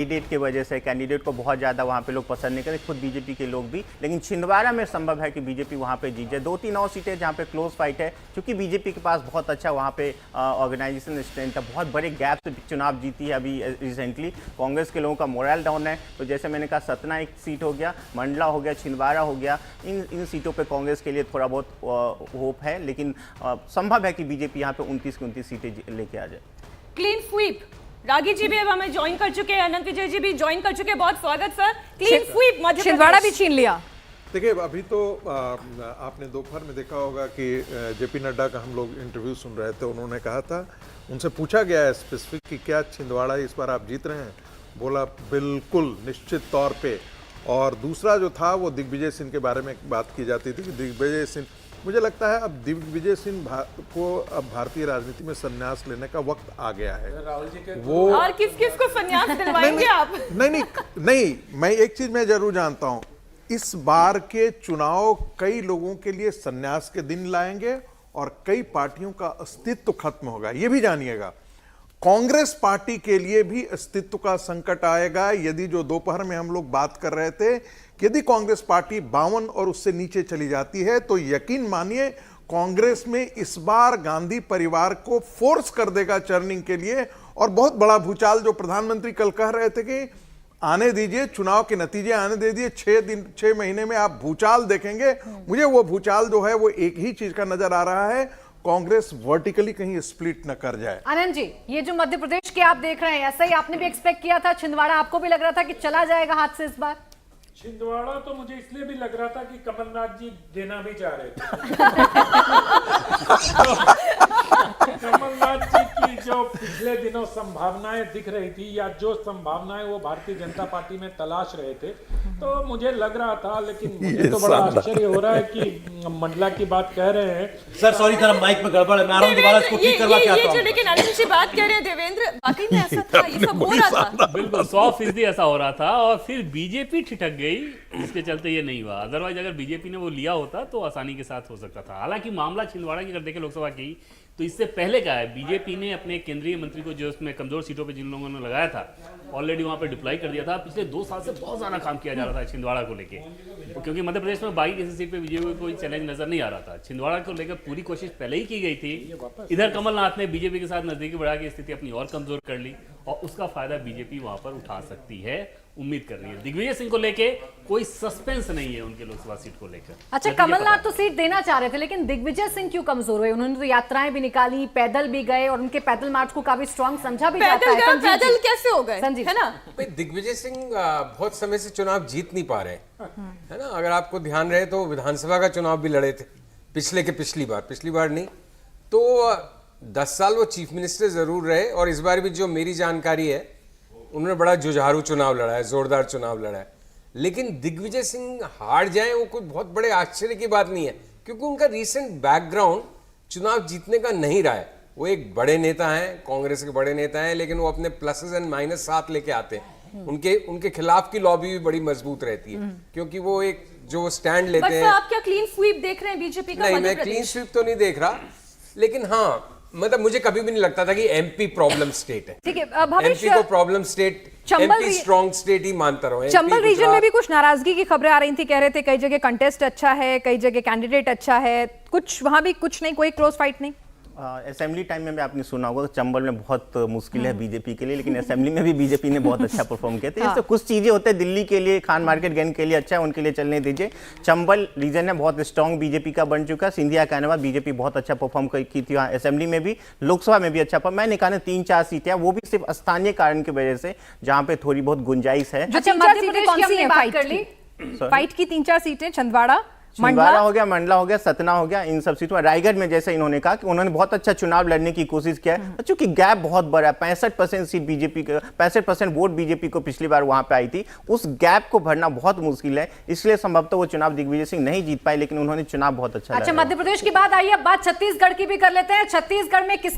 Candidate की वजह से कैंडिडेट को बहुत ज़्यादा वहाँ पे लोग पसंद नहीं करते, खुद बीजेपी के लोग भी। लेकिन छिंदवाड़ा में संभव है कि बीजेपी वहाँ पे जीत जाए। 2-3 और सीटें जहाँ पे क्लोज फाइट है, क्योंकि बीजेपी के पास बहुत अच्छा वहाँ पे ऑर्गेनाइजेशन स्ट्रेंथ है, बहुत बड़े गैप से चुनाव जीती है अभी रिसेंटली। कांग्रेस के लोगों का मोरल डाउन है, तो जैसे मैंने कहा सतना एक सीट हो गया, मंडला हो गया, छिंदवाड़ा हो गया, इन सीटों पर कांग्रेस के लिए थोड़ा बहुत होप है। लेकिन संभव है कि बीजेपी यहाँ पे 29 की 29 सीटें लेके आ जाए। क्लीन स्वीप, रागी जी भी अब हमें ज्वाइन कर चुके हैं, अनंत विजय जी भी ज्वाइन कर चुके हैं, बहुत स्वागत सर। क्लीन स्वीप मध्य छिंदवाड़ा भी छीन लिया। देखिए, अभी तो आपने दोपहर में देखा होगा कि जेपी नड्डा का हम लोग इंटरव्यू सुन रहे थे, उन्होंने कहा था, उनसे पूछा गया है स्पेसिफिक कि क्या छिंदवाड़ा इस बार आप जीत रहे हैं, बोला बिल्कुल निश्चित तौर पे। और दूसरा जो था वो दिग्विजय सिंह के बारे में बात की जाती थी कि दिग्विजय सिंह, मुझे लगता है अब दिग्विजय सिंह को अब भारतीय राजनीति में संन्यास लेने का वक्त आ गया है। वो और किस किस को संन्यास दिलवाएंगे आप? नहीं, मैं एक चीज मैं जरूर जानता हूं, इस बार के चुनाव कई लोगों के लिए संन्यास के दिन लाएंगे और कई पार्टियों का अस्तित्व खत्म होगा, ये भी जानिएगा। कांग्रेस पार्टी के लिए भी अस्तित्व का संकट आएगा। यदि जो दोपहर में हम लोग बात कर रहे थे, यदि कांग्रेस पार्टी 52 और उससे नीचे चली जाती है तो यकीन मानिए कांग्रेस में इस बार गांधी परिवार को फोर्स कर देगा चर्निंग के लिए। और बहुत बड़ा भूचाल, जो प्रधानमंत्री कल कह रहे थे कि आने दीजिए, चुनाव के नतीजे आने दे दिए, 6 महीने में आप भूचाल देखेंगे। मुझे वो भूचाल जो है वो एक ही चीज का नजर आ रहा है, कांग्रेस वर्टिकली कहीं स्प्लिट न कर जाए। आनंद जी, ये जो मध्य प्रदेश के आप देख रहे हैं, ऐसा ही आपने भी एक्सपेक्ट किया था? छिंदवाड़ा आपको भी लग रहा था कि चला जाएगा हाथ से इस बार? छिंदवाड़ा तो मुझे इसलिए भी लग रहा था कि कमलनाथ जी देना भी चाह रहे थे। कमलनाथ जी की जो पिछले दिनों संभावनाएं दिख रही थी, या जो संभावनाएं वो भारतीय जनता पार्टी में तलाश रहे थे, तो मुझे लग रहा था। लेकिन मुझे तो बड़ा आश्चर्य हो रहा है कि मंडला की बात कह रहे हैं। सर सॉरी सर, माइक में गड़बड़ है, मैं आ रहा हूं, दोबारा इसको ठीक करवा के आता हूं। लेकिन अनंत जी बात कह रहे हैं, देवेंद्र, वाकई में ऐसा था, ये सब हो रहा था? बिल्कुल 100% ऐसा हो रहा था, और फिर बीजेपी ठिठक गई, इसके चलते ये नहीं हुआ। अदरवाइज अगर बीजेपी ने वो लिया होता तो आसानी के साथ हो सकता था। हालांकि मामला छिंदवाड़ा की अगर देखें लोकसभा की, तो इससे पहले क्या है, बीजेपी ने अपने केंद्रीय मंत्री को जो उसमें कमजोर सीटों पे जिन लोगों ने लगाया था, ऑलरेडी वहां पे डिप्लॉय कर दिया था। पिछले 2 साल से बहुत ज्यादा काम किया जा रहा था छिंदवाड़ा को लेके, क्योंकि मध्य प्रदेश में 22 ऐसी सीट पे बीजेपी को कोई चैलेंज नजर नहीं आ रहा था। छिंदवाड़ा को लेकर पूरी कोशिश पहले ही की गई थी। इधर कमलनाथ ने बीजेपी के साथ नजदीकी बढ़ा के स्थिति अपनी और कमजोर कर ली, और उसका फायदा बीजेपी वहां पर उठा सकती है, उम्मीद कर रही है। दिग्विजय सिंह को लेके कोई सस्पेंस नहीं है उनके लोकसभा सीट को लेकर। अच्छा, कमलनाथ तो सीट देना चाह रहे थे, लेकिन दिग्विजय सिंह क्यों कमजोर हुए? उन्होंने तो यात्राएं भी निकाली, पैदल भी गए, और उनके पैदल मार्च को काफी स्ट्रांग समझा भी जाता है। पैदल कैसे हो गए, संजीव, है ना? दिग्विजय सिंह बहुत समय से चुनाव जीत नहीं पा रहे, है ना। अगर आपको ध्यान रहे तो विधानसभा का चुनाव भी लड़े थे पिछली बार नहीं, तो 10 साल वो चीफ मिनिस्टर जरूर रहे। और इस बार भी जो मेरी जानकारी है, उन्होंने बड़ा जुझारू चुनाव लड़ा है, जोरदार चुनाव लड़ा है। लेकिन दिग्विजय सिंह हार जाए वो कोई बहुत बड़े आश्चर्य की बात नहीं है, क्योंकि उनका रीसेंट बैकग्राउंड चुनाव जीतने का नहीं रहा है। वो एक बड़े नेता हैं, कांग्रेस के बड़े नेता हैं, लेकिन वो अपने प्लसेस एंड माइनस साथ लेके आते हैं। उनके खिलाफ की लॉबी भी बड़ी मजबूत रहती है, क्योंकि वो एक जो स्टैंड लेते हैं। आप क्या क्लीन स्वीप देख रहे हैं बीजेपी का? नहीं, मैं क्लीन स्वीप तो नहीं देख रहा, लेकिन हाँ, मतलब मुझे कभी भी नहीं लगता था कि एमपी प्रॉब्लम स्टेट है। ठीक है, एमपी को problem state, MP strong state ही मानता रहा हूं। चंबल रीजन में भी कुछ नाराजगी की खबरें आ रही थी, कह रहे थे कई जगह कंटेस्ट अच्छा है, कई जगह कैंडिडेट अच्छा है, कुछ वहां भी कुछ नहीं, कोई क्लोज फाइट नहीं। असेंबली टाइम में भी आपने सुना होगा, चंबल में बहुत मुश्किल है बीजेपी के लिए, लेकिन असेंबली में भी बीजेपी ने बहुत अच्छा परफॉर्म किया था। तो कुछ चीजें होते हैं दिल्ली के लिए, खान मार्केट गैंग के लिए अच्छा है, उनके लिए चलने दीजिए। चंबल रीजन है बहुत स्ट्रांग बीजेपी का बन चुका है। सिंधिया कहने बाद बीजेपी बहुत अच्छा परफॉर्म की थी असेंबली में भी, लोकसभा में भी अच्छा। मैंने कहा 3-4 सीटें, वो भी सिर्फ स्थानीय कारण की वजह से, जहाँ पे थोड़ी बहुत गुंजाइश है। अच्छा, मध्य प्रदेश की हमने बात कर ली, फाइट की 3-4 सीटें, छिंदवाड़ा हो गया, मंडला हो गया, सतना हो गया, इन सब सीटों में। रायगढ़ में जैसे इन्होंने कहा कि उन्होंने बहुत अच्छा चुनाव लड़ने की कोशिश किया है, चूंकि गैप बहुत बड़ा है, 65% सीट बीजेपी का, 65% वोट बीजेपी को पिछली बार वहां पे आई थी, उस गैप को भरना बहुत मुश्किल है। इसलिए संभवतः वो चुनाव दिग्विजय सिंह नहीं जीत पाए, लेकिन उन्होंने चुनाव बहुत अच्छा। अच्छा, मध्य प्रदेश की बात आई है, अब बात छत्तीसगढ़ की भी कर लेते हैं। छत्तीसगढ़ में किस